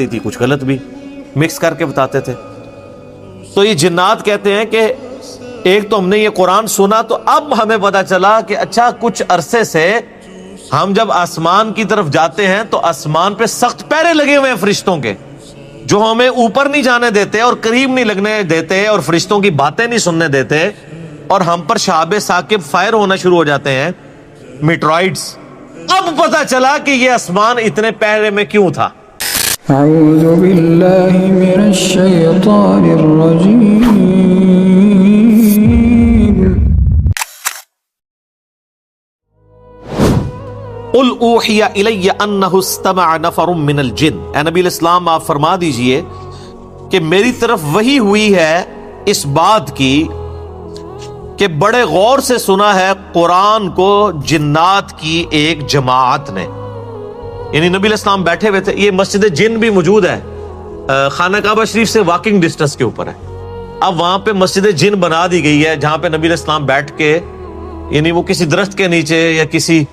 تھی کچھ غلط بھی مکس کر کے بتاتے تھے. تو یہ جنات کہتے ہیں کہ ایک تو ہم نے یہ قرآن سنا تو اب ہمیں پتا چلا کہ اچھا کچھ عرصے سے ہم جب آسمان کی طرف جاتے ہیں تو آسمان پہ سخت پہرے لگے ہوئے ہیں فرشتوں کے، جو ہمیں اوپر نہیں جانے دیتے اور قریب نہیں لگنے دیتے اور فرشتوں کی باتیں نہیں سننے دیتے، اور ہم پر شہاب ثاقب فائر ہونا شروع ہو جاتے ہیں، میٹرائڈز. اب پتا چلا کہ یہ آسمان اتنے پہرے میں کیوں تھا. اعوذ باللہ من الشیطان الرجیم. قل اوحی الی انہ استمع نفر من الجن، اے نبی الاسلام آپ فرما دیجئے کہ میری طرف وحی ہوئی ہے اس بات کی کہ بڑے غور سے سنا ہے قرآن کو جنات کی ایک جماعت نے. یعنی نبی الاسلام بیٹھے ہوئے تھے، یہ مسجد جن بھی موجود ہے، خانہ کعبہ شریف سے واکنگ ڈسٹنس کے اوپر ہے. اب وہاں پہ مسجد جن بنا دی گئی ہے جہاں پہ نبی الاسلام بیٹھ کے، یعنی وہ کسی درخت کے نیچے یا کسی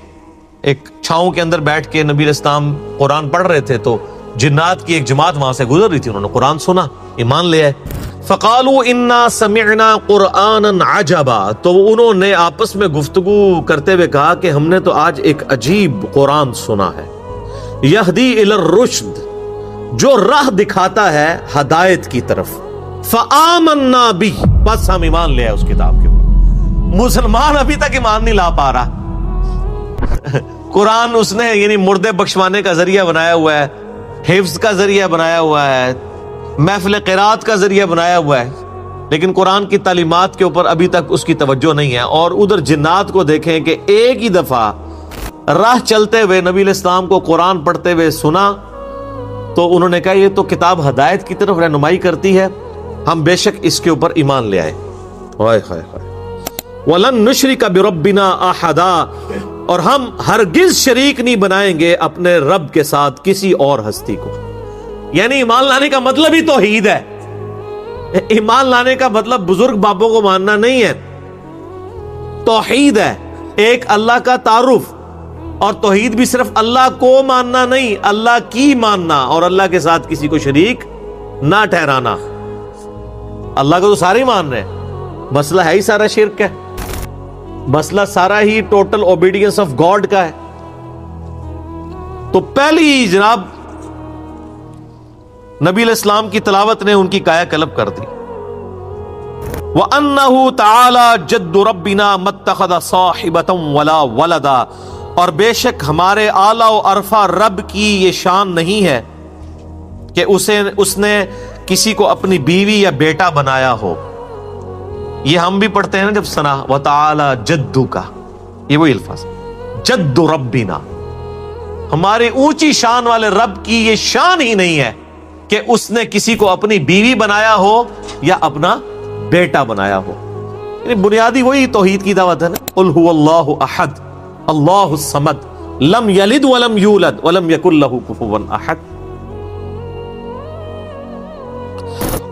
ایک چھاؤں کے اندر بیٹھ کے نبی الاسلام قرآن پڑھ رہے تھے، تو جنات کی ایک جماعت وہاں سے گزر رہی تھی، انہوں نے قرآن سنا، ایمان لے آئے. فقالوا انا سمعنا قرآنا عجبا، تو انہوں نے آپس میں گفتگو کرتے ہوئے کہا کہ ہم نے تو آج ایک عجیب قرآن سنا ہے. یہدی الی الرشد، جو راہ دکھاتا ہے ہدایت کی طرف. فآمنا بہ، بس ہم ایمان لے آئے اس کتاب کے اوپر. مسلمان ابھی تک ایمان نہیں لا پا رہا. قرآن اس نے یعنی مردے بخشوانے کا ذریعہ بنایا ہوا ہے، حفظ کا ذریعہ بنایا ہوا ہے، محفل قرات کا ذریعہ بنایا ہوا ہے، لیکن قرآن کی تعلیمات کے اوپر ابھی تک اس کی توجہ نہیں ہے. اور ادھر جنات کو دیکھیں کہ ایک ہی دفعہ راہ چلتے ہوئے نبی علیہ السلام کو قرآن پڑھتے ہوئے سنا تو انہوں نے کہا یہ تو کتاب ہدایت کی طرف رہنمائی کرتی ہے، ہم بے شک اس کے اوپر ایمان لے آئے. ہائے ہائے ہائے. وَلَن نُشْرِكَ بِرَبِّنَا أَحَدًا، اور ہم ہرگز شریک نہیں بنائیں گے اپنے رب کے ساتھ کسی اور ہستی کو. یعنی ایمان لانے کا مطلب ہی توحید ہے. ایمان لانے کا مطلب بزرگ بابوں کو ماننا نہیں ہے، توحید ہے، ایک اللہ کا تعارف. اور توحید بھی صرف اللہ کو ماننا نہیں، اللہ کی ماننا اور اللہ کے ساتھ کسی کو شریک نہ ٹھہرانا. اللہ کو تو سارے ہی مان رہے ہیں، مسئلہ ہے ہی سارا شرک ہے، مسئلہ سارا ہی ٹوٹل اوبیڈینس آف گاڈ کا ہے. تو پہلی جناب نبی علیہ السلام کی تلاوت نے ان کی کایا کلب کر دی. وَأَنَّهُ تَعَالَى جَدُّ رَبِّنَا مَتَّخَذَ صَاحِبَةً وَلَا وَلَدًا، اور بے شک ہمارے اعلیٰ و عرفہ رب کی یہ شان نہیں ہے کہ اس نے کسی کو اپنی بیوی یا بیٹا بنایا ہو. یہ ہم بھی پڑھتے ہیں نا جب سنا وَتَعَالَى جَدُّكَ، یہ وہی الفاظ جد ربنا، ہمارے اونچی شان والے رب کی یہ شان ہی نہیں ہے کہ اس نے کسی کو اپنی بیوی بنایا ہو یا اپنا بیٹا بنایا ہو. یعنی بنیادی وہی توحید کی دعوت ہے نا. قل هو اللہ احد اللہ الصمد لم یلد ولم یولد ولم یکن له کفوا احد.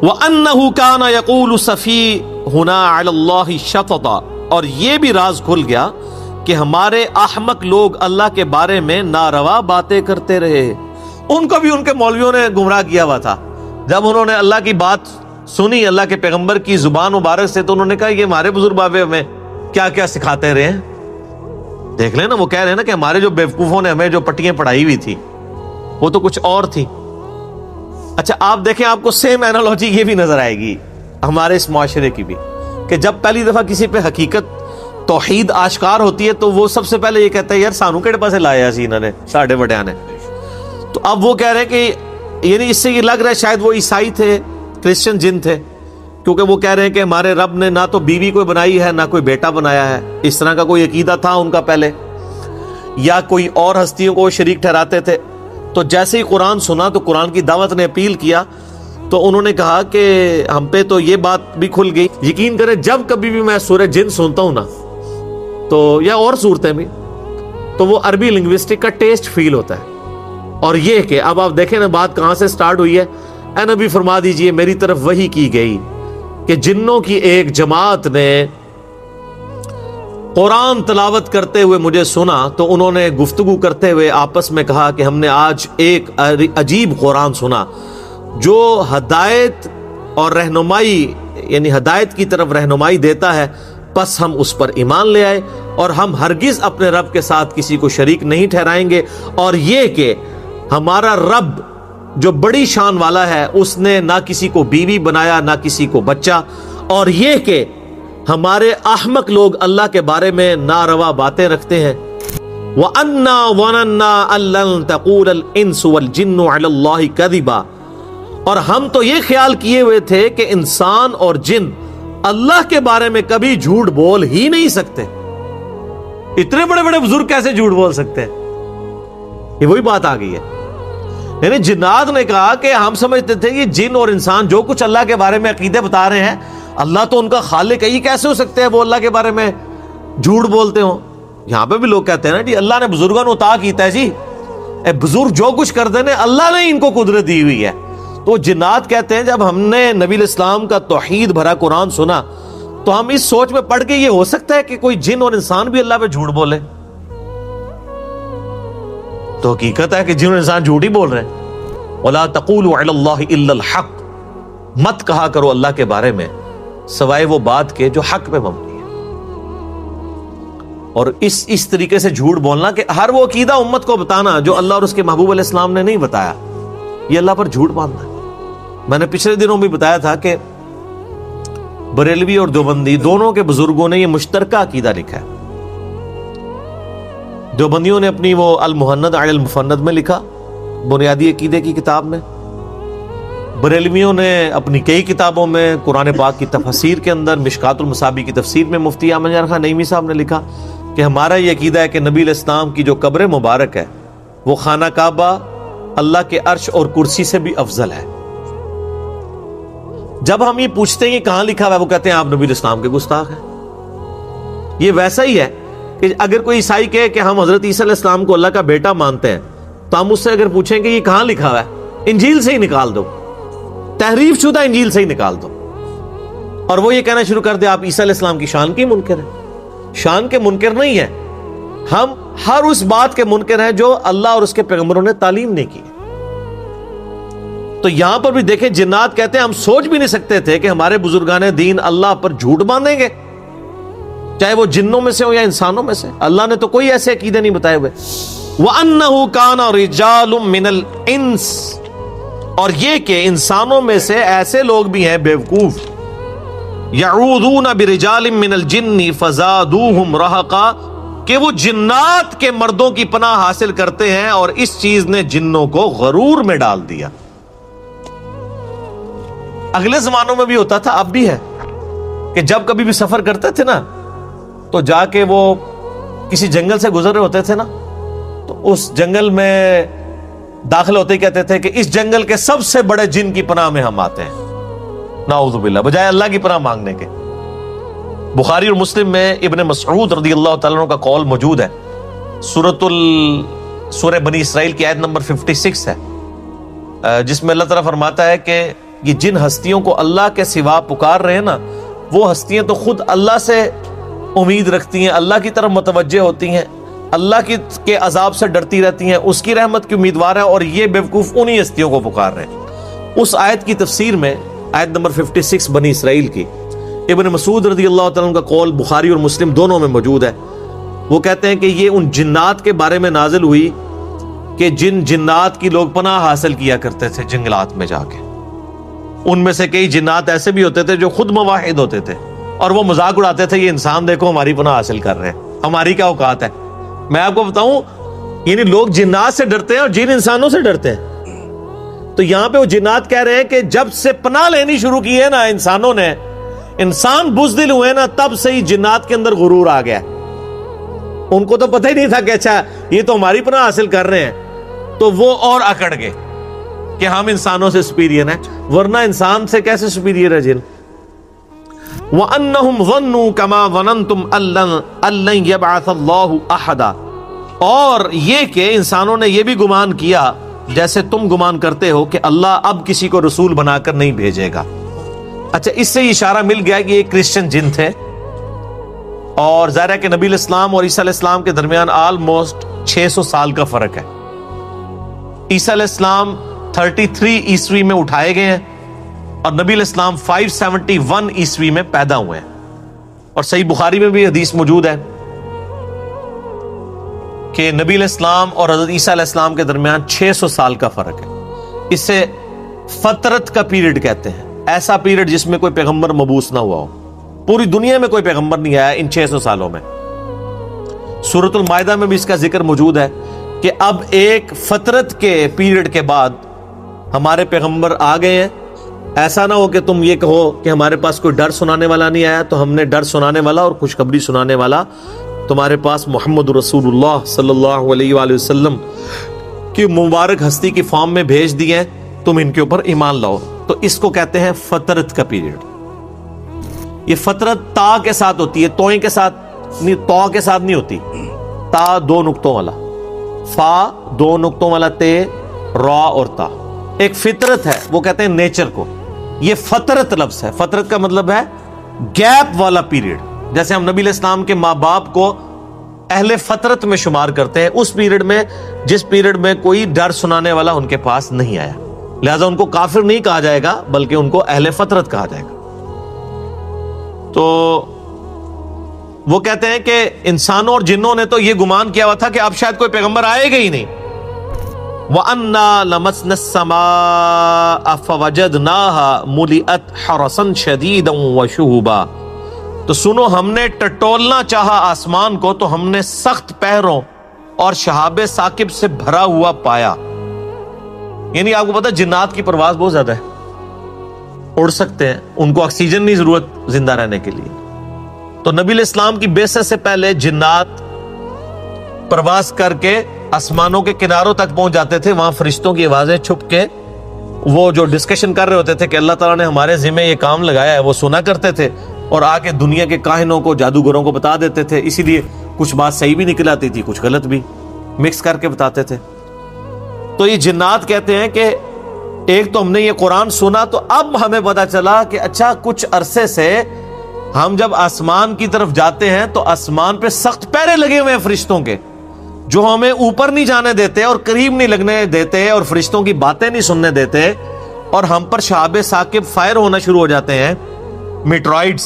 وَأَنَّهُ كَانَ يَقُولُ سَفِيهُنَا عَلَى اللَّهِ شَطَطًا، اور یہ بھی راز کھل گیا کہ ہمارے احمق لوگ اللہ کے بارے میں ناروا باتیں کرتے رہے. ان کو بھی ان کے مولویوں نے گمراہ کیا ہوا تھا. جب انہوں نے اللہ کی بات سنی اللہ کے پیغمبر کی زبان مبارک سے تو انہوں نے کہا یہ ہمارے بزرگ بابے ہمیں کیا کیا سکھاتے رہے ہیں. دیکھ لیں نا، وہ کہہ رہے ہیں نا کہ ہمارے جو بیوقوفوں نے ہمیں جو پٹیاں پڑھائی ہوئی تھی وہ تو کچھ اور تھی. اچھا آپ دیکھیں، آپ کو سیم اینالوجی یہ بھی نظر آئے گی ہمارے اس معاشرے کی بھی، کہ جب پہلی دفعہ کسی پہ حقیقت توحید آشکار ہوتی ہے تو وہ سب سے پہلے یہ کہتا ہے یار سانو کہڑے پاسے لایا سی انہوں نے ساڈے وڈیاں نے. تو اب وہ کہہ رہے ہیں کہ یعنی اس سے یہ لگ رہا ہے شاید وہ عیسائی تھے، کرسچن جن تھے، کیونکہ وہ کہہ رہے ہیں کہ ہمارے رب نے نہ تو بیوی کوئی بنائی ہے نہ کوئی بیٹا بنایا ہے. اس طرح کا کوئی عقیدہ تھا ان کا پہلے، یا کوئی اور ہستیوں کو شریک ٹھہراتے تھے. تو جیسے ہی قرآن سنا تو قرآن کی دعوت نے اپیل کیا تو انہوں نے کہا کہ ہم پہ تو یہ بات بھی کھل گئی. یقین کریں جب کبھی بھی میں سورہ جن سنتا ہوں نا تو یا اور صورتیں بھی، تو وہ عربی لنگوسٹک کا ٹیسٹ فیل ہوتا ہے. اور یہ کہ اب آپ دیکھیں نا بات کہاں سے سٹارٹ ہوئی ہے. اے نبی فرما دیجئے میری طرف وحی کی گئی کہ جنوں کی ایک جماعت نے قرآن تلاوت کرتے ہوئے مجھے سنا تو انہوں نے گفتگو کرتے ہوئے آپس میں کہا کہ ہم نے آج ایک عجیب قرآن سنا جو ہدایت اور رہنمائی یعنی ہدایت کی طرف رہنمائی دیتا ہے، پس ہم اس پر ایمان لے آئے اور ہم ہرگز اپنے رب کے ساتھ کسی کو شریک نہیں ٹھہرائیں گے، اور یہ کہ ہمارا رب جو بڑی شان والا ہے اس نے نہ کسی کو بیوی بنایا نہ کسی کو بچہ، اور یہ کہ ہمارے احمق لوگ اللہ کے بارے میں ناروا باتیں رکھتے ہیں۔ وَأَنَّا ظَنَنَّا أَن لَّن تَقُولَ الْإِنسُ وَالْجِنُّ عَلَى اللَّهِ كَذِبًا، اور ہم تو یہ خیال کیے ہوئے تھے کہ انسان اور جن اللہ کے بارے میں کبھی جھوٹ بول ہی نہیں سکتے۔ اتنے بڑے بڑے بزرگ کیسے جھوٹ بول سکتے ہیں؟ یہ وہی بات آ گئی ہے۔ یعنی جنات نے کہا کہ ہم سمجھتے تھے کہ جن اور انسان جو کچھ اللہ کے بارے میں عقیدے بتا رہے ہیں، اللہ تو ان کا خالق ہے، یہ کیسے ہو سکتے ہیں وہ اللہ کے بارے میں جھوٹ بولتے ہوں؟ یہاں پہ بھی لوگ کہتے ہیں نا جی اللہ نے بزرگوں کو عطا کیتا ہے، جی اے بزرگ جو کچھ کر دینے اللہ نے ان کو قدرت دی ہوئی ہے۔ تو جنات کہتے ہیں جب ہم نے نبی الاسلام کا توحید بھرا قرآن سنا تو ہم اس سوچ میں پڑھ کے یہ ہو سکتا ہے کہ کوئی جن اور انسان بھی اللہ پہ جھوٹ بولے؟ تو حقیقت ہے کہ جن اور انسان جھوٹ ہی بول رہے ہیں۔ وَلَا تَقُولُوا عَلَى اللَّهِ إِلَّا الْحَقِّ، مت کہا کرو اللہ کے بارے میں سوائے وہ بات کے جو حق پہ مبنی ہے۔ اور اس طریقے سے جھوٹ بولنا کہ ہر وہ عقیدہ امت کو بتانا جو اللہ اور اس کے محبوب علیہ السلام نے نہیں بتایا، یہ اللہ پر جھوٹ باندھنا ہے۔ میں نے پچھلے دنوں بھی بتایا تھا کہ بریلوی اور دیوبندی دونوں کے بزرگوں نے یہ مشترکہ عقیدہ لکھا ہے۔ دیوبندیوں نے اپنی وہ المحند علی المفند میں لکھا، بنیادی عقیدے کی کتاب میں، بریلویوں نے اپنی کئی کتابوں میں، قرآن پاک کی تفسیر کے اندر، مشکات المصابی کی تفسیر میں مفتی احمد جان خان نعیمی صاحب نے لکھا کہ ہمارا یہ عقیدہ ہے کہ نبی علیہ السلام کی جو قبر مبارک ہے وہ خانہ کعبہ اللہ کے عرش اور کرسی سے بھی افضل ہے۔ جب ہم یہ پوچھتے ہیں کہ کہاں لکھا ہوا ہے، وہ کہتے ہیں آپ نبی علیہ السلام کے گستاخ ہیں۔ یہ ویسا ہی ہے کہ اگر کوئی عیسائی کہے کہ ہم حضرت عیسیٰ علیہ السلام کو اللہ کا بیٹا مانتے ہیں تو ہم اس سے اگر پوچھیں کہ یہ کہاں لکھا ہوا ہے، انجیل سے ہی نکال دو، تحریف شدہ انجیل سے ہی نکال دو، اور وہ یہ کہنا شروع کر دے آپ عیسیٰ علیہ السلام کی شان کی منکر ہیں۔ شان کے منکر نہیں ہے، ہم ہر اس بات کے منکر ہیں جو اللہ اور اس کے پیغمبروں نے تعلیم نہیں کی۔ تو یہاں پر بھی دیکھیں جنات کہتے ہیں ہم سوچ بھی نہیں سکتے تھے کہ ہمارے بزرگان دین اللہ پر جھوٹ باندھیں گے، چاہے وہ جنوں میں سے ہو یا انسانوں میں سے۔ اللہ نے تو کوئی ایسے عقیدے نہیں بتائے ہوئے۔ وَأَنَّهُ كَانَ رِجَالٌ مِّنَ الْإِنسِ، اور یہ کہ انسانوں میں سے ایسے لوگ بھی ہیں بیوقوف، يَعُوذُونَ بِرِجَالٍ مِّنَ الْجِنِّ فَزَادُوهُمْ رَهَقًا، کہ وہ جنات کے مردوں کی پناہ حاصل کرتے ہیں اور اس چیز نے جنوں کو غرور میں ڈال دیا۔ اگلے زمانوں میں بھی ہوتا تھا، اب بھی ہے، کہ جب کبھی بھی سفر کرتے تھے نا تو جا کے وہ کسی جنگل سے گزر رہے ہوتے تھے نا تو اس جنگل میں داخل ہوتے ہی کہتے تھے کہ اس جنگل کے سب سے بڑے جن کی پناہ میں ہم آتے ہیں، نعوذ باللہ، بجائے اللہ کی پناہ مانگنے کے۔ بخاری اور مسلم میں ابن مسعود رضی اللہ تعالیٰ عنہ کا قول موجود ہے، سورہ بنی اسرائیل کی آیت نمبر 56 ہے، جس میں اللہ تعالیٰ فرماتا ہے کہ یہ جن ہستیوں کو اللہ کے سوا پکار رہے ہیں نا، وہ ہستیاں تو خود اللہ سے امید رکھتی ہیں، اللہ کی طرف متوجہ ہوتی ہیں، اللہ کے عذاب سے ڈرتی رہتی ہیں، اس کی رحمت کی امیدوار ہے، اور یہ بیوقوف انہی ہستیوں کو پکار رہے ہیں۔ اس آیت کی تفسیر میں، آیت نمبر 56 بنی اسرائیل کی، ابن مسعود رضی اللہ تعالیٰ عنہ کا قول بخاری اور مسلم دونوں میں موجود ہے۔ وہ کہتے ہیں کہ یہ ان جنات کے بارے میں نازل ہوئی کہ جن جنات کی لوگ پناہ حاصل کیا کرتے تھے جنگلات میں جا کے۔ ان میں سے کئی جنات ایسے بھی ہوتے تھے جو خود موحد ہوتے تھے اور وہ مذاق اڑاتے تھے، یہ انسان دیکھو ہماری پناہ حاصل کر رہے ہیں، ہماری کیا اوقات ہے۔ میں آپ کو بتاؤں، یعنی لوگ جنات سے ڈرتے ہیں اور جن انسانوں سے ڈرتے ہیں۔ تو یہاں پہ وہ جنات کہہ رہے ہیں کہ جب سے پناہ لینی شروع کی ہے نا انسانوں نے، انسان بزدل ہوئے نا، تب سے ہی جنات کے اندر غرور آ گیا۔ ان کو تو پتہ ہی نہیں تھا کہ اچھا یہ تو ہماری پناہ حاصل کر رہے ہیں، تو وہ اور اکڑ گئے کہ ہم انسانوں سے سپیریئر ہیں، ورنہ انسان سے کیسے سپیریئر ہے جن۔ وَأَنَّهُمْ ظَنُّوا كَمَا ظَنَنْتُمْ أَن لَّن يَبْعَثَ اللَّهُ أَحَدًا، اور یہ کہ انسانوں نے یہ بھی گمان کیا جیسے تم گمان کرتے ہو کہ اللہ اب کسی کو رسول بنا کر نہیں بھیجے گا۔ اچھا، اس سے اشارہ مل گیا کہ یہ کرسچن جن تھے، اور ظاہر ہے کہ نبی علیہ السلام اور عیسیٰ علیہ السلام کے درمیان آلموسٹ 600 سال کا فرق ہے. عیسیٰ علیہ السلام 33 عیسوی میں اٹھائے گئے ہیں اور نبی علیہ السلام 571 عیسوی میں پیدا ہوئے ہیں. اور صحیح بخاری میں بھی حدیث موجود ہے کہ نبی علیہ السلام اور حضرت عیسیٰ علیہ السلام کے درمیان 600 سال کا فرق ہے. اسے فترت کا پیریڈ کہتے ہیں, ایسا پیریڈ جس میں کوئی پیغمبر مبعوث نہ ہوا ہو. پوری دنیا میں کوئی پیغمبر نہیں آیا ان 600 سالوں میں. سورۃ المائدہ میں بھی اس کا ذکر موجود ہے کہ اب ایک فترت کے پیریڈ کے بعد ہمارے پیغمبر آ گئے ہیں. ایسا نہ ہو کہ تم یہ کہو کہ ہمارے پاس کوئی ڈر سنانے والا نہیں آیا, تو ہم نے ڈر سنانے والا اور خوشخبری سنانے والا تمہارے پاس محمد رسول اللہ صلی اللہ علیہ وآلہ وسلم کی مبارک ہستی کی فارم میں بھیج دیے ہیں, تم ان کے اوپر ایمان لاؤ. تو اس کو کہتے ہیں فترت کا پیریڈ. یہ فترت تا کے ساتھ ہوتی ہے, توئیں کے ساتھ نہیں, تو کے ساتھ نہیں ہوتی. تا 2 نقطوں والا, فا 2 نقطوں والا تے, را اور تا. ایک فطرت ہے, وہ کہتے ہیں نیچر کو. یہ فترت لفظ ہے. فترت کا مطلب ہے گیپ والا پیریڈ. جیسے ہم نبی علیہ السلام کے ماں باپ کو اہل فترت میں شمار کرتے ہیں, اس پیریڈ میں جس پیریڈ میں کوئی ڈر سنانے والا ان کے پاس نہیں آیا, لہذا ان کو کافر نہیں کہا جائے گا بلکہ ان کو اہل فترت کہا جائے گا. تو وہ کہتے ہیں کہ انسانوں اور جنوں نے تو یہ گمان کیا ہوا تھا کہ اب شاید کوئی پیغمبر آئے گا ہی نہیں. وَأَنَّا لَمَسْنَا السَّمَاءَ فَوَجَدْنَاهَا مُلِئَتْ حَرَسًا شَدِيدًا وَشُهُبًا. تو سنو, ہم نے ٹٹولنا چاہا آسمان کو تو ہم نے سخت پہروں اور شہاب ثاقب سے بھرا ہوا پایا. یعنی آپ کو پتا جنات کی پرواز بہت زیادہ ہے, اڑ سکتے ہیں, ان کو آکسیجن نہیں ضرورت زندہ رہنے کے لیے. تو نبی علیہ السلام کی بعثت سے پہلے جنات پرواز کر کے آسمانوں کے کناروں تک پہنچ جاتے تھے. وہاں فرشتوں کی آوازیں چھپ کے وہ جو ڈسکشن کر رہے ہوتے تھے کہ اللہ تعالیٰ نے ہمارے ذمہ یہ کام لگایا ہے, وہ سنا کرتے تھے اور آ کے دنیا کے کاہنوں کو, جادوگروں کو بتا دیتے تھے. اسی لیے کچھ بات صحیح بھی نکل آتی تھی, کچھ غلط بھی, مکس کر کے بتاتے تھے. تو یہ جنات کہتے ہیں کہ ایک تو ہم نے یہ قرآن سنا تو اب ہمیں پتا چلا کہ اچھا کچھ عرصے سے ہم جب آسمان کی طرف جاتے ہیں تو آسمان پہ سخت پہرے لگے ہوئے ہیں فرشتوں کے, جو ہمیں اوپر نہیں جانے دیتے اور قریب نہیں لگنے دیتے اور فرشتوں کی باتیں نہیں سننے دیتے, اور ہم پر شہاب ثاقب فائر ہونا شروع ہو جاتے ہیں, میٹرائڈز.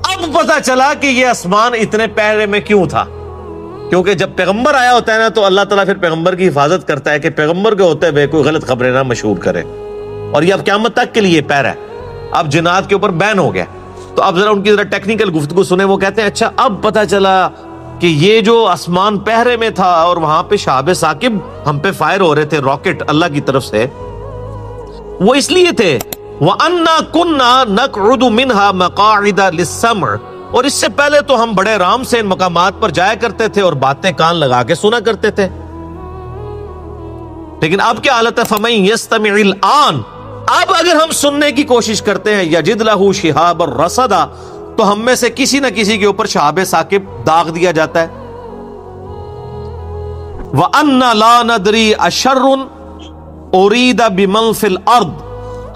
اب پتا چلا کہ یہ آسمان اتنے پہرے میں کیوں تھا, کیونکہ جب پیغمبر آیا ہوتا ہے نا تو اللہ تعالیٰ پھر پیغمبر کی حفاظت کرتا ہے کہ پیغمبر کے ہوتے ہوئے کوئی غلط خبریں نہ مشہور کرے. اور یہ اب قیامت تک کے لیے پہرا ہے. اب جنات کے اوپر بین ہو گیا. تو اب ذرا ان کی ذرا ٹیکنیکل گفتگو سنیں. وہ کہتے ہیں اچھا اب پتا چلا کہ یہ جو آسمان پہرے میں تھا اور وہاں پہ شہاب ثاقب ہم پہ فائر ہو رہے تھے راکٹ اللہ کی طرف سے, وہ اس لیے تھے وَأَنَّا كُنَّا نَقْعُدُ مِنْهَا مَقَاعِدَ لِلسَّمْعِ. اور اس سے پہلے تو ہم بڑے آرام سے ان مقامات پر جایا کرتے تھے اور باتیں کان لگا کے سنا کرتے تھے. لیکن اب کیا حالت ہے, فَمَن يَسْتَمِعِ الْآنَ. اب اگر ہم سننے کی کوشش کرتے ہیں يَجِدْ لَهُ شِهَابًا رَصَدًا, تو ہم میں سے کسی نہ کسی کے اوپر شہاب ثاقب داغ دیا جاتا ہے. وَأَنَّا لَا نَدْرِي أَشَرٌ أُرِيدَ بِمَنْ فِي الْأَرْضِ.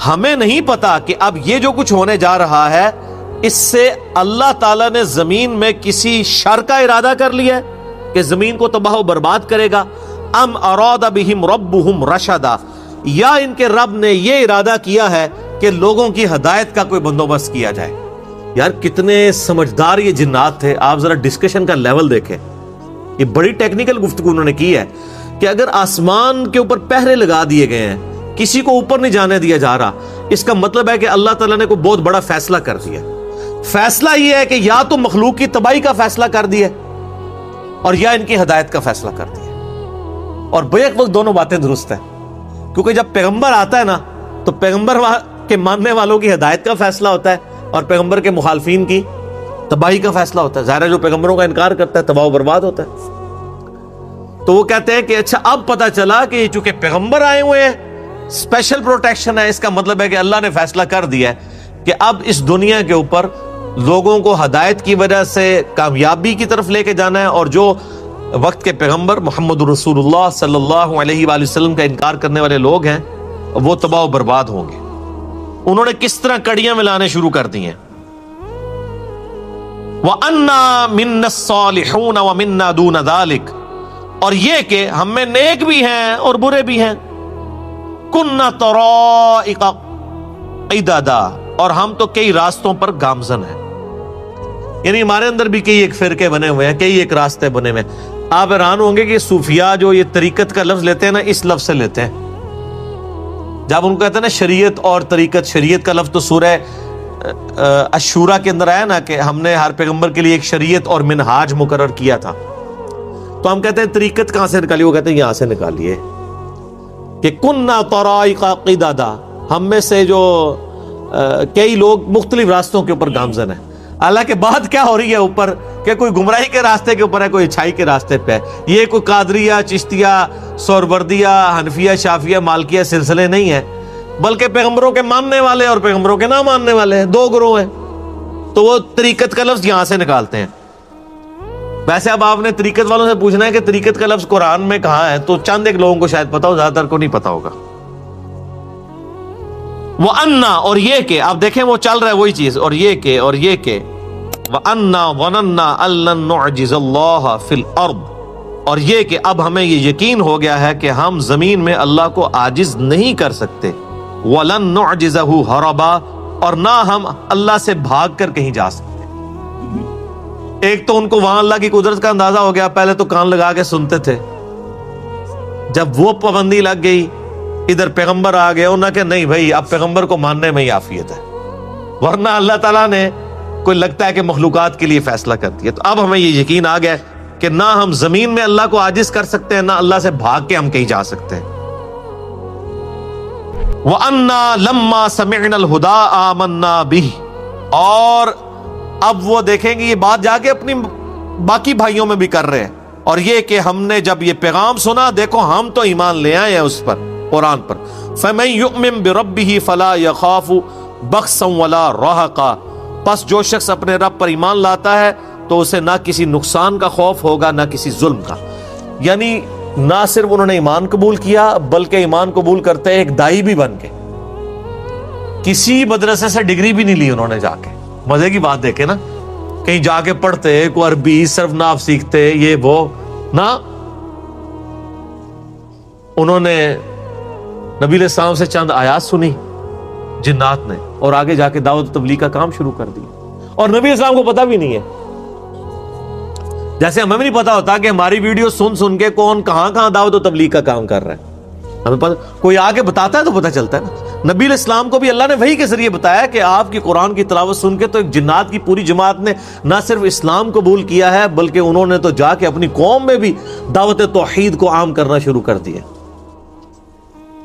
ہمیں نہیں پتا کہ اب یہ جو کچھ ہونے جا رہا ہے اس سے اللہ تعالیٰ نے زمین میں کسی شر کا ارادہ کر لیا ہے کہ زمین کو تباہ و برباد کرے گا. ام اراد بہم ربہم رشدا, یا ان کے رب نے یہ ارادہ کیا ہے کہ لوگوں کی ہدایت کا کوئی بندوبست کیا جائے. یار کتنے سمجھدار یہ جنات تھے. آپ ذرا ڈسکشن کا لیول دیکھیں, یہ بڑی ٹیکنیکل گفتگو انہوں نے کی ہے کہ اگر آسمان کے اوپر پہرے لگا دیے گئے ہیں, کسی کو اوپر نہیں جانے دیا جا رہا, اس کا مطلب ہے کہ اللہ تعالیٰ نے کوئی بہت بڑا فیصلہ کر دیا. فیصلہ یہ ہے کہ یا تو مخلوق کی تباہی کا فیصلہ کر دیا اور یا ان کی ہدایت کا فیصلہ کر دیا. اور بیک وقت دونوں باتیں درست ہیں, کیونکہ جب پیغمبر آتا ہے نا تو پیغمبر کے ماننے والوں کی ہدایت کا فیصلہ ہوتا ہے اور پیغمبر کے مخالفین کی تباہی کا فیصلہ ہوتا ہے. ظاہر ہے جو پیغمبروں کا انکار کرتا ہے تباہ و برباد ہوتا ہے. تو وہ کہتے ہیں کہ اچھا اب پتا چلا کہ چونکہ پیغمبر آئے ہوئے ہیں, اسپیشل پروٹیکشن ہے, اس کا مطلب ہے کہ اللہ نے فیصلہ کر دیا ہے کہ اب اس دنیا کے اوپر لوگوں کو ہدایت کی وجہ سے کامیابی کی طرف لے کے جانا ہے, اور جو وقت کے پیغمبر محمد رسول اللہ صلی اللہ علیہ وآلہ وسلم کا انکار کرنے والے لوگ ہیں وہ تباہ و برباد ہوں گے. انہوں نے کس طرح کڑیاں ملانے شروع کر دی ہیں. وَأَنَّا مِنَّا الصَّالِحُونَ وَمِنَّا دُونَ ذَلِكَ، اور یہ کہ ہم میں نیک بھی ہیں اور برے بھی ہیں. كُنَّا طَرَائِقَ قِدَدًا، اور ہم تو کئی راستوں پر گامزن ہیں. یعنی ہمارے اندر بھی کئی ایک فرقے بنے ہوئے ہیں، کئی ایک راستے بنے ہوئے ہیں. آپ حیران ہوں گے کہ صوفیاء جو یہ طریقت کا لفظ لیتے ہیں نا، اس لفظ سے لیتے ہیں. جب ان کو کہتے ہیں نا شریعت اور طریقت، شریعت کا لفظ تو سورہ الشورى کے اندر آیا نا کہ ہم نے ہر پیغمبر کے لیے ایک شریعت اور منہاج مقرر کیا تھا. تو ہم کہتے ہیں طریقت کہاں سے نکالی؟ وہ کہتے ہیں یہاں سے نکالیے کہ كُنَّا طَرَائِقَ قِدَدًا، ہم میں سے جو کئی لوگ مختلف راستوں کے اوپر گامزن ہیں. حالانکہ بات کیا ہو رہی ہے اوپر کہ کوئی گمراہی کے راستے کے اوپر ہے، کوئی اچھائی کے راستے پہ ہے. یہ کوئی قادریہ، چشتیہ، سہروردیہ، حنفیہ، شافعیہ، مالکیہ سلسلے نہیں ہیں، بلکہ پیغمبروں کے ماننے والے اور پیغمبروں کے نہ ماننے والے ہیں، دو گروہ ہیں. تو وہ طریقت کا لفظ یہاں سے نکالتے ہیں. ویسے اب آپ نے طریقت والوں سے پوچھنا ہے کہ طریقت کا لفظ قرآن میں کہاں ہے، تو چند ایک لوگوں کو شاید پتا ہو، زیادہ تر کو نہیں پتا ہوگا. وَأَنَّا، اور یہ کہ آپ دیکھیں وہ چل رہا ہے وہی چیز، اور یہ کہ وَأَنَّا ظَنَنَّا أَن لَّن نُعْجِزَ اللَّهَ فِي الْأَرْضِ، اور یہ کہ اب ہمیں یہ یقین ہو گیا ہے کہ ہم زمین میں اللہ کو عاجز نہیں کر سکتے. وَلَن نُعْجِزَهُ هَرَبًا، اور نہ ہم اللہ سے بھاگ کر کہیں جا سکتے. ایک تو ان کو وہاں اللہ کی قدرت کا اندازہ ہو گیا، پہلے تو کان لگا کے سنتے تھے. جب وہ پابندی لگ گئی، ادھر پیغمبر آ گئے، انہوں نے کہا نہیں بھائی اب پیغمبر کو ماننے میں ہی عافیت ہے، ورنہ اللہ تعالیٰ نے کوئی لگتا ہے کہ مخلوقات کے لیے فیصلہ کر دیا. تو اب ہمیں یہ یقین آ گیا کہ نہ ہم زمین میں اللہ کو عاجز کر سکتے ہیں، نہ اللہ سے بھاگ کے ہم کہیں جا سکتے ہیں. وَأَنَّا لَمَّا سَمِعْنَا الْهُدَىٰ آمَنَّا بِهِ، اور اب وہ دیکھیں گے یہ بات جا کے اپنی باقی بھائیوں میں بھی کر رہے ہیں. اور یہ کہ ہم نے جب یہ پیغام سنا، دیکھو ہم تو ایمان لے آئے ہیں اس پر، قرآن پر. فَمَن يُؤْمِن بِرَبِّهِ فَلَا يَخَافُ بَخْسًا وَلَا رَهَقًا، پس جو شخص اپنے رب پر ایمان لاتا ہے تو اسے نہ کسی نقصان کا خوف ہوگا نہ کسی ظلم کا. یعنی نہ صرف انہوں نے ایمان قبول کیا بلکہ ایمان قبول کرتے ایک دائی بھی بن کے، کسی مدرسے سے ڈگری بھی نہیں لی انہوں نے جا کے. مزے کی بات دیکھیں نا، کہیں جا کے پڑھتے کوئی عربی صرف ناف سیکھتے یہ وہ نہ، انہوں نے نبی علیہ السلام سے چند آیات سنی جنات نے، اور آگے جا کے دعوت و تبلیغ کا کام شروع کر دیا. اور نبی علیہ السلام کو پتہ بھی نہیں ہے، جیسے ہمیں بھی نہیں پتا ہوتا کہ ہماری ویڈیو سن سن کے کون کہاں دعوت و تبلیغ کا کام کر رہا ہے. ہمیں پتہ، کوئی آگے بتاتا ہے تو پتہ چلتا ہے نا. نبی علیہ السلام کو بھی اللہ نے وحی کے ذریعے بتایا کہ آپ کی قرآن کی تلاوت سن کے تو ایک جنات کی پوری جماعت نے نہ صرف اسلام قبول کیا ہے بلکہ انہوں نے تو جا کے اپنی قوم میں بھی دعوت توحید کو عام کرنا شروع کر دیا.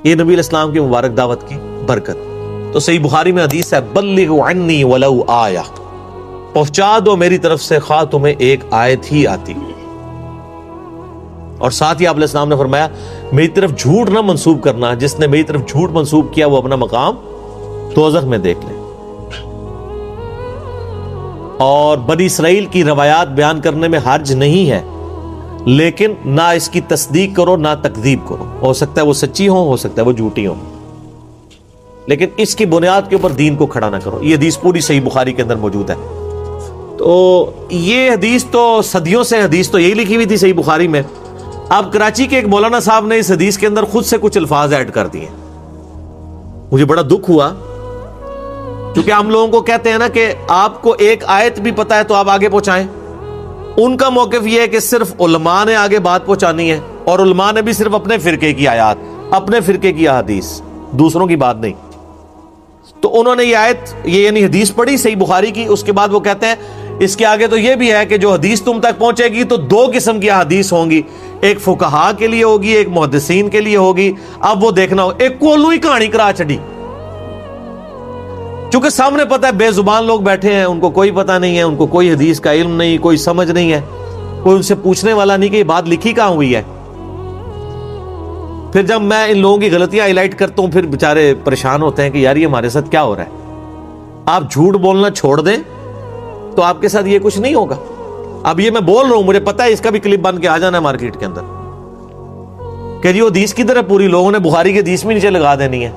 یہ نبی علیہ السلام کی مبارک دعوت کی برکت. تو صحیح بخاری میں حدیث ہے، بلغوا عنی ولو آیہ، پہنچا دو میری طرف سے خواہ تمہیں ایک آیت ہی آتی. اور ساتھ ہی آپ علیہ السلام نے فرمایا میری طرف جھوٹ نہ منسوب کرنا، جس نے میری طرف جھوٹ منسوب کیا وہ اپنا مقام دوزخ میں دیکھ لے. اور بنی اسرائیل کی روایات بیان کرنے میں حرج نہیں ہے، لیکن نہ اس کی تصدیق کرو نہ تکذیب کرو. ہو سکتا ہے وہ سچی ہو سکتا ہے وہ جھوٹی ہوں، لیکن اس کی بنیاد کے اوپر دین کو کھڑا نہ کرو. یہ حدیث پوری صحیح بخاری کے اندر موجود ہے. تو یہ حدیث تو صدیوں سے حدیث تو یہی لکھی ہوئی تھی صحیح بخاری میں. اب کراچی کے ایک مولانا صاحب نے اس حدیث کے اندر خود سے کچھ الفاظ ایڈ کر دیے. مجھے بڑا دکھ ہوا، کیونکہ ہم لوگوں کو کہتے ہیں نا کہ آپ کو ایک آیت بھی پتا ہے تو آپ آگے پہنچائیں. ان کا موقف یہ ہے کہ صرف علماء نے آگے بات پہنچانی ہے، اور علماء نے بھی صرف اپنے فرقے کی آیات، اپنے فرقے کی احادیث، دوسروں کی بات نہیں. تو انہوں نے یہ آیت، یہ یعنی حدیث پڑھی صحیح بخاری کی، اس کے بعد وہ کہتے ہیں اس کے آگے تو یہ بھی ہے کہ جو حدیث تم تک پہنچے گی تو دو قسم کی حدیث ہوں گی، ایک فقہاء کے لیے ہوگی، ایک محدثین کے لیے ہوگی. اب وہ دیکھنا ہو، ایک کولو ہی کہانی کرا چڑی، چونکہ سامنے پتہ ہے بے زبان لوگ بیٹھے ہیں، ان کو کوئی پتہ نہیں ہے، ان کو کوئی حدیث کا علم نہیں، کوئی سمجھ نہیں ہے، کوئی ان سے پوچھنے والا نہیں کہ یہ بات لکھی کہاں ہوئی ہے. پھر جب میں ان لوگوں کی غلطیاں ہائی لائٹ کرتا ہوں پھر بیچارے پریشان ہوتے ہیں کہ یار یہ ہمارے ساتھ کیا ہو رہا ہے. آپ جھوٹ بولنا چھوڑ دیں تو آپ کے ساتھ یہ کچھ نہیں ہوگا. اب یہ میں بول رہا ہوں، مجھے پتا ہے اس کا بھی کلپ بن کے آ جانا ہے مارکیٹ کے اندر کہ جی وہ حدیث کدھر ہے، پوری لوگوں نے بخاری کی حدیث بھی نیچے لگا دینی ہے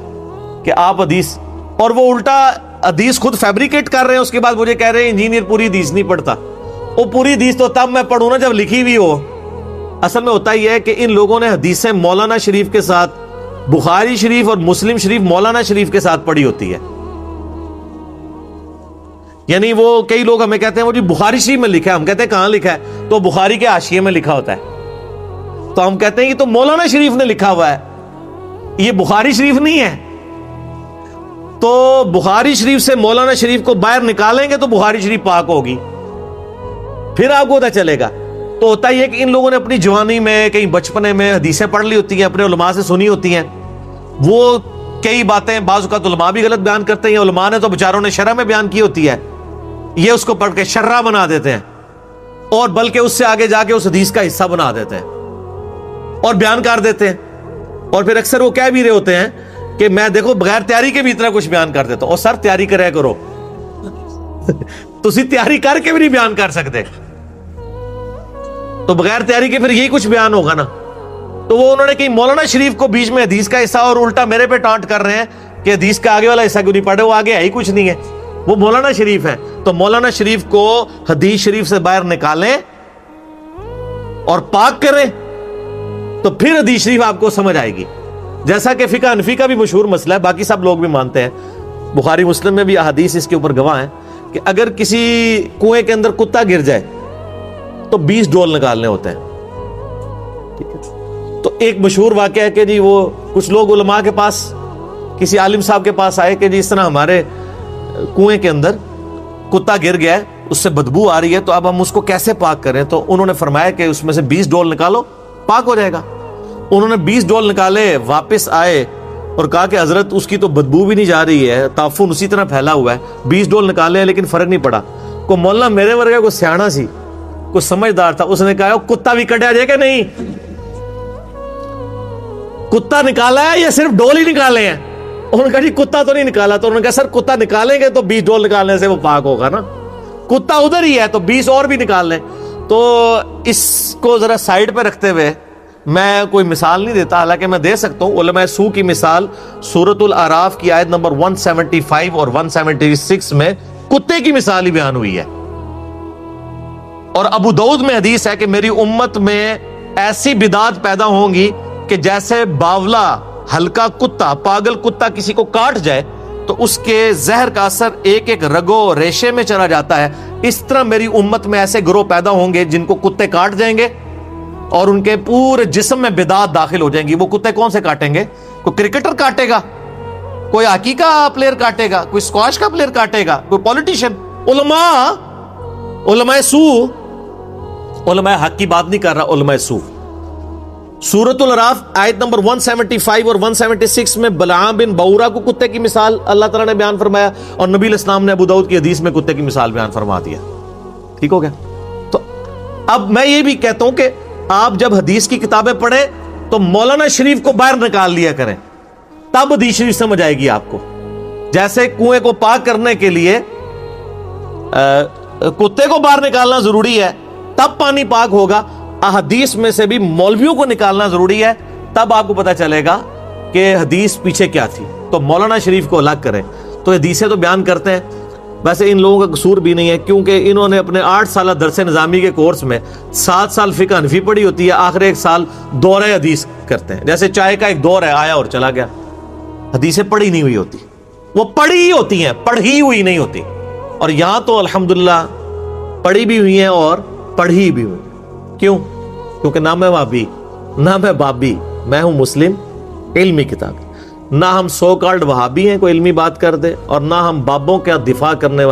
کہ آپ حدیث، اور وہ الٹا حدیث خود فیبریکیٹ کر رہے ہیں، اس کے بعد مجھے کہہ رہے ہیں انجینئر پوری حدیث نہیں پڑھتا. وہ پوری حدیث تو تب میں پڑھوں نا جب لکھی ہوئی ہو. اصل میں ہوتا یہ ہے کہ ان لوگوں نے حدیثیں مولانا شریف کے ساتھ، بخاری شریف اور مسلم شریف مولانا شریف کے ساتھ پڑھی ہوتی ہے. یعنی وہ کئی لوگ ہمیں کہتے ہیں وہ جی بخاری شریف میں لکھا ہے، ہم کہتے ہیں کہاں لکھا ہے؟ تو بخاری کے حاشیے میں لکھا ہوتا ہے. تو ہم کہتے ہیں یہ تو مولانا شریف نے لکھا ہوا ہے، یہ بخاری شریف نہیں ہے. تو بخاری شریف سے مولانا شریف کو باہر نکالیں گے تو بخاری شریف پاک ہوگی، پھر آپ کو پتہ چلے گا. تو ہوتا یہ کہ ان لوگوں نے اپنی جوانی میں، کہیں بچپنے میں حدیثیں پڑھ لی ہوتی ہیں، اپنے علماء سے سنی ہوتی ہیں. وہ کئی باتیں بعض اوقات علماء بھی غلط بیان کرتے ہیں، علماء نے تو بیچاروں نے شرح میں بیان کی ہوتی ہے، یہ اس کو پڑھ کے شرح بنا دیتے ہیں، اور بلکہ اس سے آگے جا کے اس حدیث کا حصہ بنا دیتے ہیں اور بیان کر دیتے ہیں. اور پھر اکثر وہ کہہ بھی رہے ہوتے ہیں کہ میں دیکھو بغیر تیاری کے بھی اتنا کچھ بیان کر دیتا ہوں. اور سر تیاری کرے کرو تسی تیاری کر کے بھی نہیں بیان کر سکتے، تو بغیر تیاری کے پھر یہی کچھ بیان ہوگا نا. تو وہ انہوں نے کہیں مولانا شریف کو بیچ میں حدیث کا حصہ، اور الٹا میرے پہ ٹانٹ کر رہے ہیں کہ حدیث کا آگے والا حصہ کیوں نہیں پڑھے، وہ آگے ہے ہی کچھ نہیں ہے، وہ مولانا شریف ہے. تو مولانا شریف کو حدیث شریف سے باہر نکالیں اور پاک کریں تو پھر حدیث شریف آپ کو سمجھ آئے گی. جیسا کہ فقہ حنفی کا بھی مشہور مسئلہ ہے، باقی سب لوگ بھی مانتے ہیں، بخاری مسلم میں بھی احادیث اس کے اوپر گواہ ہیں کہ اگر کسی کنویں کے اندر کتا گر جائے تو 20 ڈول نکالنے ہوتے ہیں. ٹھیک ہے، تو ایک مشہور واقعہ ہے کہ جی وہ کچھ لوگ علماء کے پاس، کسی عالم صاحب کے پاس آئے کہ جی اس طرح ہمارے کنویں کے اندر کتا گر گیا ہے، اس سے بدبو آ رہی ہے، تو اب ہم اس کو کیسے پاک کریں؟ تو انہوں نے فرمایا کہ اس میں سے 20 ڈول نکالو، پاک ہو جائے گا. انہوں نے 20 ڈول نکالے، واپس آئے اور کہا کہ حضرت اس کی تو بدبو بھی نہیں جا رہی ہے، تعفن اسی طرح پھیلا ہوا ہے، 20 ڈول نکالے ہیں لیکن فرق نہیں پڑا. کو مولانا میرے ورگا کوئی سیاڑا سی، کوئی سمجھدار تھا، اس نے کہا کتا بھی کٹیا جائے کہ نہیں، کتا نکالا ہے یا صرف ڈول ہی نکالے ہیں؟ انہوں نے کہا جی کتا تو نہیں نکالا. تو انہوں نے کہا سر کتا نکالیں گے تو 20 ڈول نکالنے سے وہ پاک ہوگا نا، کتا ادھر ہی ہے تو 20 اور بھی نکال لیں. تو اس کو ذرا سائیڈ پہ رکھتے ہوئے میں کوئی مثال نہیں دیتا، حالانکہ میں دے سکتا ہوں. علماء سو کی مثال سورۃ الاعراف کی آیت نمبر 175 اور 176 میں کتے کی مثال ہی بیان ہوئی ہے. اور ابو داؤد میں حدیث ہے کہ میری امت میں ایسی بدعات پیدا ہوں گی کہ جیسے باولا، ہلکا کتا، پاگل کتا کسی کو کاٹ جائے تو اس کے زہر کا اثر ایک ایک رگو ریشے میں چلا جاتا ہے، اس طرح میری امت میں ایسے گروہ پیدا ہوں گے جن کو کتے کاٹ جائیں گے اور ان کے پورے جسم میں بدعات داخل ہو جائیں گی. وہ کتے کون سے کاٹیں گے؟ کوئی کرکٹر کاٹے گا، کوئی ہاکی کا پلیئر کاٹے گا، کوئی اسکواش کا پلیئر کاٹے گا، کوئی پولیٹیشین. علماء سو، علماء حق کی بات نہیں کر رہا، علماء سو. سورۃ الاعراف آیت نمبر 175 اور 176 میں بلعام بن بورا کو کتے کی مثال اللہ تعالیٰ نے بیان فرمایا، اور نبی علیہ السلام نے ابو داؤد کی حدیث میں کتے کی مثال بیان فرما دیا. ٹھیک ہو گیا؟ تو اب میں یہ بھی کہتا ہوں کہ آپ جب حدیث کی کتابیں پڑھیں تو مولانا شریف کو باہر نکال لیا کریں، تب حدیث شریف سمجھ آئے گی آپ کو. جیسے کنویں کو پاک کرنے کے لیے کتے کو باہر نکالنا ضروری ہے تب پانی پاک ہوگا، احادیث میں سے بھی مولویوں کو نکالنا ضروری ہے، تب آپ کو پتا چلے گا کہ حدیث پیچھے کیا تھی. تو مولانا شریف کو الگ کریں. تو حدیثیں تو بیان کرتے ہیں، ویسے ان لوگوں کا قصور بھی نہیں ہے، کیونکہ انہوں نے اپنے 8 سالہ درس نظامی کے کورس میں 7 سال فقہ حنفی پڑھی ہوتی ہے، آخر 1 سال دورہ حدیث کرتے ہیں. جیسے چائے کا ایک دور ہے، آیا اور چلا گیا. حدیثیں پڑھی نہیں ہوئی ہوتی، وہ پڑھی ہی ہوتی ہیں، پڑھی ہوئی نہیں ہوتی. اور یہاں تو الحمدللہ پڑھی بھی ہوئی ہیں اور پڑھی بھی ہوئی. کیوں؟ کیونکہ نہ میں وہابی، نہ میں بابی، میں ہوں مسلم علمی کتاب. نہ ہم سو کالڈ وہابی ہیں کوئی علمی بات کر دے، اور نہ ہم بابوں کا دفاع کرنے والے